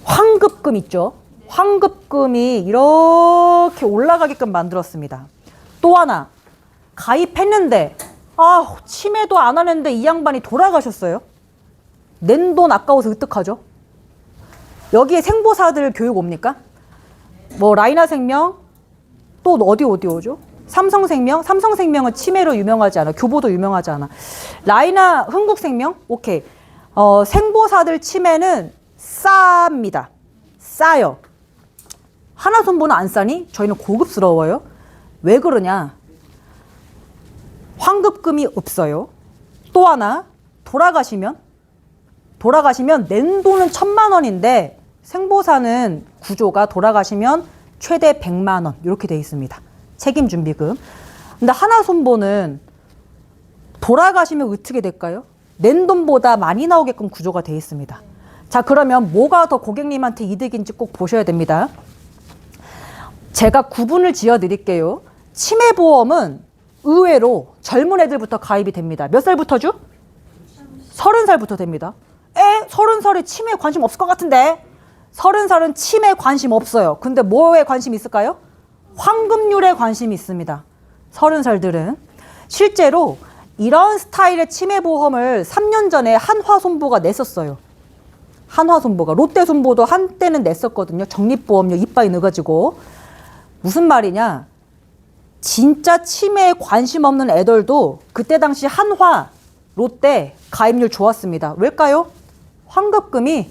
환급금 있죠? 환급금이 이렇게 올라가게끔 만들었습니다. 또 하나 가입했는데 치매도 안 하는데 이 양반이 돌아가셨어요. 낸 돈 아까워서 어떡하죠? 여기에 생보사들 교육 옵니까? 뭐 라이나생명 또 어디 오죠? 삼성생명은 치매로 유명하지 않아. 교보도 유명하지 않아. 라이나 흥국생명 오케이. 생보사들 치매는 쌉니다. 싸요. 하나손보는 안 싸니? 저희는 고급스러워요. 왜 그러냐? 환급금이 없어요. 또 하나 돌아가시면 낸 돈은 1,000만 원인데 생보사는 구조가 돌아가시면 최대 100만 원 이렇게 돼 있습니다. 책임준비금. 근데 하나손보는 돌아가시면 어떻게 될까요? 낸 돈보다 많이 나오게끔 구조가 돼 있습니다. 자, 그러면 뭐가 더 고객님한테 이득인지 꼭 보셔야 됩니다. 제가 구분을 지어 드릴게요. 치매보험은 의외로 젊은 애들부터 가입이 됩니다. 몇 살부터죠? 30살부터 됩니다. 30살에 치매에 관심 없을 것 같은데? 30살은 치매에 관심 없어요. 근데 뭐에 관심 있을까요? 환급률에 관심이 있습니다. 30살들은. 실제로 이런 스타일의 치매보험을 3년 전에 한화손보가 냈었어요. 한화손보가. 롯데손보도 한때는 냈었거든요. 적립보험료 이빠이 넣어가지고. 무슨 말이냐? 진짜 치매에 관심 없는 애들도 그때 당시 한화, 롯데 가입률 좋았습니다. 왜일까요? 환급금이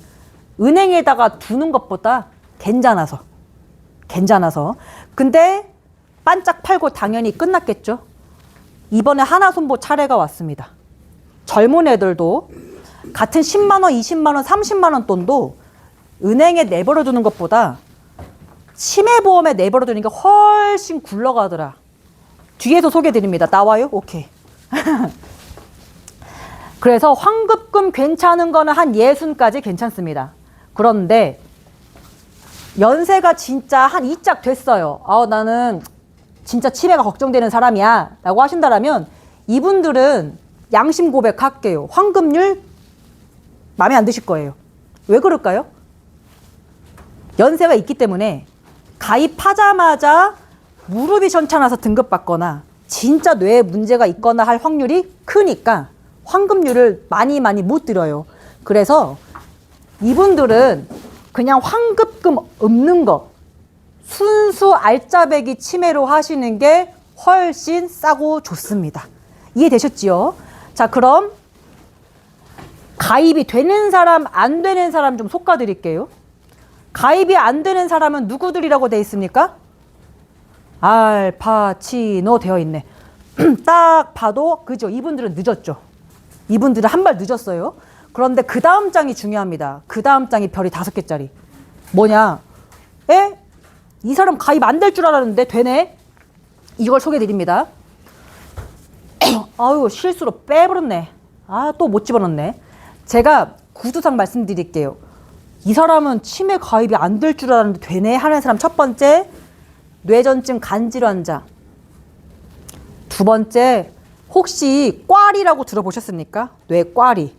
은행에다가 두는 것보다 괜찮아서. 근데 반짝 팔고 당연히 끝났겠죠. 이번에 하나손보 차례가 왔습니다. 젊은 애들도 같은 10만 원, 20만 원, 30만 원 돈도 은행에 내버려 두는 것보다 치매보험에 내버려 두는 게 훨씬 굴러가더라. 뒤에서 소개드립니다. 나와요? 오케이. 그래서 환급금 괜찮은 거는 한 60까지 괜찮습니다. 그런데 연세가 진짜 한 이짝 됐어요. 나는 진짜 치매가 걱정되는 사람이야 라고 하신다면 이분들은 양심 고백할게요. 환급률 마음에 안 드실 거예요. 왜 그럴까요? 연세가 있기 때문에 가입하자마자 무릎이 현찮아서 등급받거나 진짜 뇌에 문제가 있거나 할 확률이 크니까 환급률을 많이 못 드려요. 그래서 이분들은 그냥 환급금 없는 거 순수 알짜배기 치매로 하시는 게 훨씬 싸고 좋습니다. 이해되셨지요? 자, 그럼 가입이 되는 사람 안 되는 사람 좀 솎아드릴게요. 가입이 안 되는 사람은 누구들이라고 돼 있습니까? 알파치노 되어 있네. 딱 봐도 그죠? 이분들은 늦었죠. 이분들은 한 발 늦었어요. 그런데 그 다음 장이 중요합니다. 그 다음 장이 별이 5개짜리. 뭐냐? 이 사람 가입 안 될 줄 알았는데 되네? 이걸 소개해드립니다. 아유, 실수로 빼버렸네. 또 못 집어넣네. 제가 구두상 말씀드릴게요. 이 사람은 치매 가입이 안 될 줄 알았는데 되네 하는 사람 첫 번째, 뇌전증 간질환자. 두 번째, 혹시 꽈리라고 들어보셨습니까? 뇌꽈리.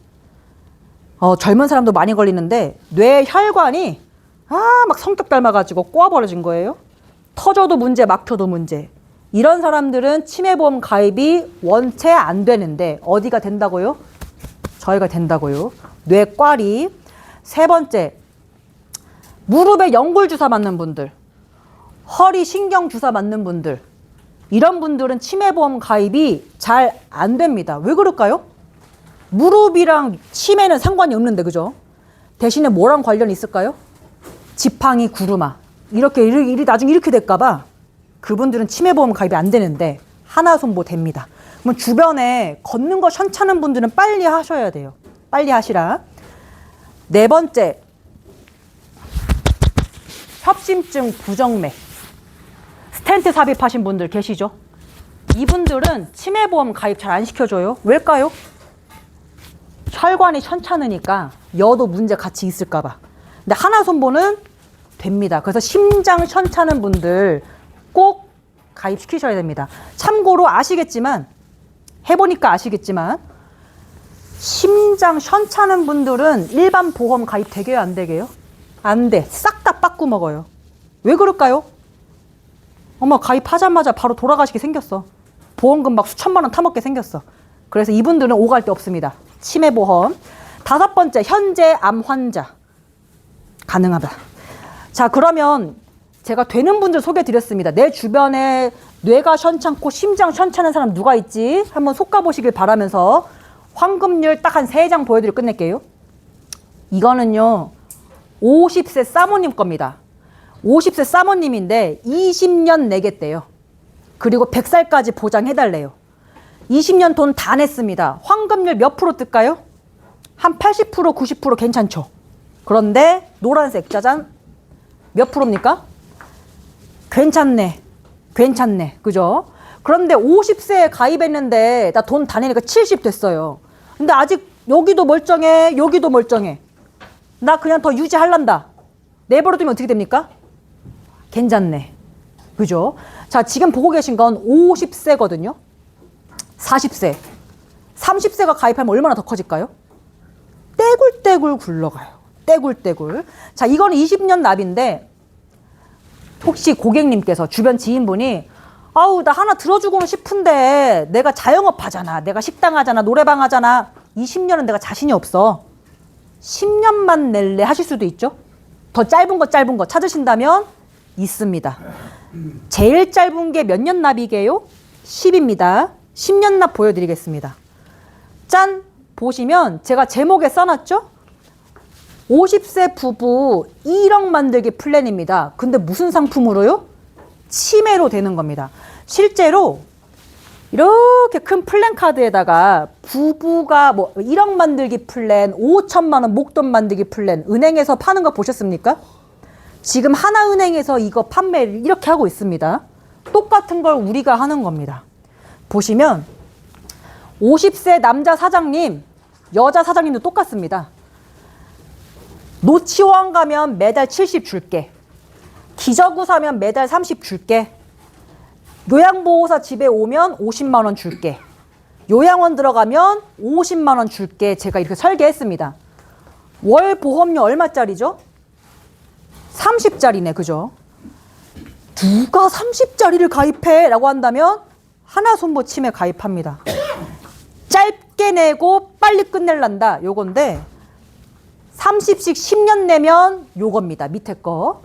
젊은 사람도 많이 걸리는데 뇌혈관이 막 성격 닮아가지고 꼬아버려진 거예요. 터져도 문제, 막혀도 문제. 이런 사람들은 치매보험 가입이 원체 안 되는데 어디가 된다고요? 저희가 된다고요. 뇌꽈리. 세 번째, 무릎에 연골주사 맞는 분들, 허리 신경주사 맞는 분들, 이런 분들은 치매보험 가입이 잘 안 됩니다. 왜 그럴까요? 무릎이랑 치매는 상관이 없는데, 그죠? 대신에 뭐랑 관련이 있을까요? 지팡이 구르마. 이렇게 나중에 이렇게 될까봐 그분들은 치매보험 가입이 안 되는데 하나손보 됩니다. 그러면 주변에 걷는 거 현찮은 분들은 빨리 하셔야 돼요. 빨리 하시라. 네 번째, 협심증 부정맥. 스텐트 삽입하신 분들 계시죠? 이분들은 치매보험 가입 잘 안 시켜줘요. 왜일까요? 혈관이 현찮으니까 여도 문제 같이 있을까봐. 근데 하나손보는 됩니다. 그래서 심장 시원찮은 분들 꼭 가입시키셔야 됩니다. 참고로 아시겠지만, 해보니까 아시겠지만, 심장 시원찮은 분들은 일반 보험 가입 되게요, 안 되게요? 안 돼. 싹 다 빠꾸 먹어요. 왜 그럴까요? 어머, 가입하자마자 바로 돌아가시게 생겼어. 보험금 막 수천만 원 타먹게 생겼어. 그래서 이분들은 오갈 데 없습니다. 치매보험. 5번째, 현재 암 환자. 가능하다. 자, 그러면 제가 되는 분들 소개해 드렸습니다. 내 주변에 뇌가 시원찮고 심장 시원찮은 사람 누가 있지? 한번 속가보시길 바라면서 황금률 딱 한 3장 보여드리고 끝낼게요. 이거는요, 50세 사모님 겁니다. 50세 사모님인데 20년 내겠대요. 그리고 100살까지 보장해달래요. 20년 돈 다 냈습니다. 황금률 몇 프로 뜰까요? 한 80%, 90% 괜찮죠? 그런데 노란색 짜잔 몇 프로입니까? 괜찮네. 괜찮네. 그죠? 그런데 50세에 가입했는데 나 돈 다 내니까 70 됐어요. 근데 아직 여기도 멀쩡해. 여기도 멀쩡해. 나 그냥 더 유지할란다. 내버려두면 어떻게 됩니까? 괜찮네. 그죠? 자, 지금 보고 계신 건 50세거든요. 40세. 30세가 가입하면 얼마나 더 커질까요? 떼굴떼굴 굴러가요. 떼굴떼굴. 자, 이거는 20년 납인데 혹시 고객님께서 주변 지인분이 아우 나 하나 들어주고는 싶은데 내가 자영업 하잖아. 내가 식당 하잖아. 노래방 하잖아. 20년은 내가 자신이 없어. 10년만 낼래 하실 수도 있죠. 더 짧은 거 찾으신다면 있습니다. 제일 짧은 게 몇 년 납이게요? 10입니다. 10년 납 보여드리겠습니다. 짠! 보시면 제가 제목에 써놨죠? 50세 부부 1억 만들기 플랜입니다. 근데 무슨 상품으로요? 치매로 되는 겁니다. 실제로 이렇게 큰 플랜카드에다가 부부가 뭐 1억 만들기 플랜, 5천만 원 목돈 만들기 플랜 은행에서 파는 거 보셨습니까? 지금 하나은행에서 이거 판매를 이렇게 하고 있습니다. 똑같은 걸 우리가 하는 겁니다. 보시면 50세 남자 사장님, 여자 사장님도 똑같습니다. 노치원 가면 매달 70 줄게. 기저구 사면 매달 30 줄게. 요양보호사 집에 오면 50만 원 줄게. 요양원 들어가면 50만 원 줄게. 제가 이렇게 설계했습니다. 월 보험료 얼마짜리죠? 30짜리네. 그죠? 누가 30짜리를 가입해? 라고 한다면 하나손보 치매 가입합니다. 짧게 내고 빨리 끝낼란다. 요건데 30씩 10년 내면 요겁니다. 밑에 거.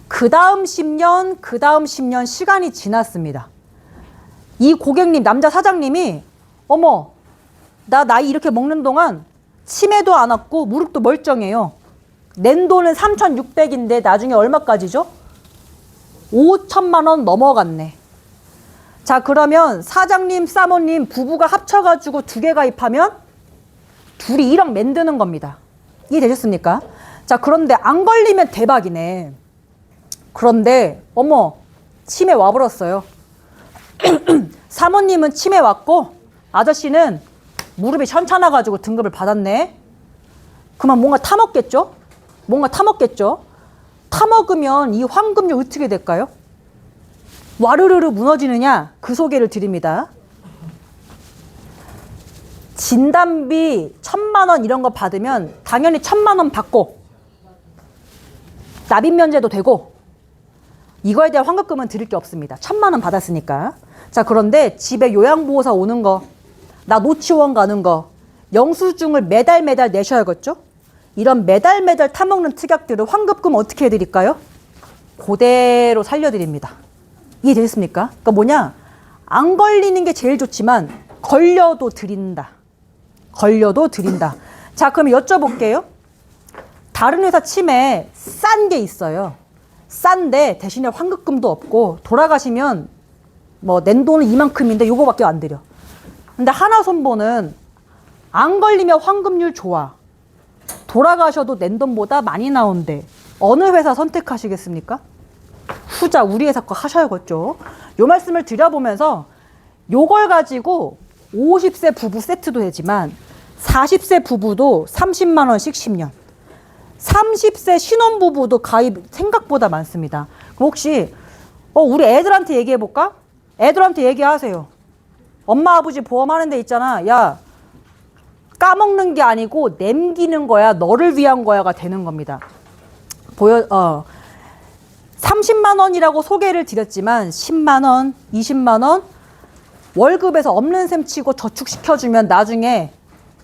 그 다음 10년, 그 다음 10년 시간이 지났습니다. 이 고객님, 남자 사장님이 어머, 나 나이 이렇게 먹는 동안 치매도 안 왔고 무릎도 멀쩡해요. 낸 돈은 3,600인데 나중에 얼마까지죠? 5천만 원 넘어갔네. 자, 그러면 사장님, 사모님 부부가 합쳐가지고 2개 가입하면 둘이 1억 만드는 겁니다. 이해되셨습니까? 자, 그런데 안 걸리면 대박이네. 그런데 어머, 치매 와버렸어요. 사모님은 치매 왔고 아저씨는 무릎이 현찮아가지고 등급을 받았네. 그만 뭔가 타먹겠죠? 뭔가 타먹겠죠? 타먹으면 이 황금률 어떻게 될까요? 와르르르 무너지느냐? 그 소개를 드립니다. 진단비 1,000만 원 이런 거 받으면 당연히 1,000만 원 받고 납입 면제도 되고 이거에 대한 환급금은 드릴 게 없습니다. 1,000만 원 받았으니까. 자, 그런데 집에 요양보호사 오는 거, 나 노치원 가는 거, 영수증을 매달 내셔야겠죠? 이런 매달 타먹는 특약들을 환급금 어떻게 해드릴까요? 그대로 살려드립니다. 이해되셨습니까? 그러니까 뭐냐? 안 걸리는 게 제일 좋지만 걸려도 드린다. 걸려도 드린다. 자, 그럼 여쭤볼게요. 다른 회사 치매 싼 게 있어요. 싼데 대신에 환급금도 없고 돌아가시면 뭐 낸 돈은 이만큼인데 요거밖에 안 드려. 근데 하나손보는 안 걸리면 환급률 좋아. 돌아가셔도 낸 돈보다 많이 나온대. 어느 회사 선택하시겠습니까? 후자, 우리 회사 거 하셔야겠죠. 요 말씀을 드려보면서 요걸 가지고 50세 부부 세트도 되지만 40세 부부도 30만 원씩 10년, 30세 신혼부부도 가입 생각보다 많습니다. 그럼 혹시 우리 애들한테 얘기해 볼까? 애들한테 얘기하세요. 엄마 아버지 보험하는 데 있잖아. 야, 까먹는 게 아니고 남기는 거야. 너를 위한 거야가 되는 겁니다. 30만 원이라고 소개를 드렸지만 10만 원, 20만 원 월급에서 없는 셈 치고 저축시켜주면 나중에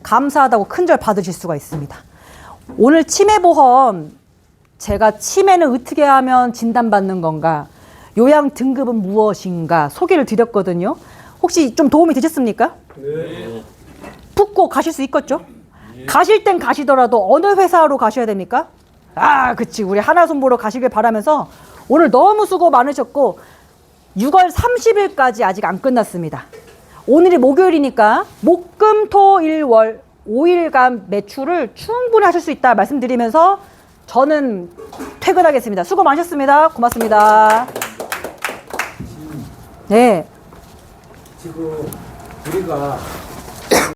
감사하다고 큰절 받으실 수가 있습니다. 오늘 치매보험, 제가 치매는 어떻게 하면 진단받는 건가, 요양 등급은 무엇인가 소개를 드렸거든요. 혹시 좀 도움이 되셨습니까? 네. 붙고 가실 수 있겠죠? 가실 땐 가시더라도 어느 회사로 가셔야 됩니까? 그치. 우리 하나손 보러 가시길 바라면서 오늘 너무 수고 많으셨고 6월 30일까지 아직 안 끝났습니다. 오늘이 목요일이니까 목, 금, 토, 일, 월 5일간 매출을 충분히 하실 수 있다 말씀드리면서 저는 퇴근하겠습니다. 수고 많으셨습니다. 고맙습니다. 네. 지금 우리가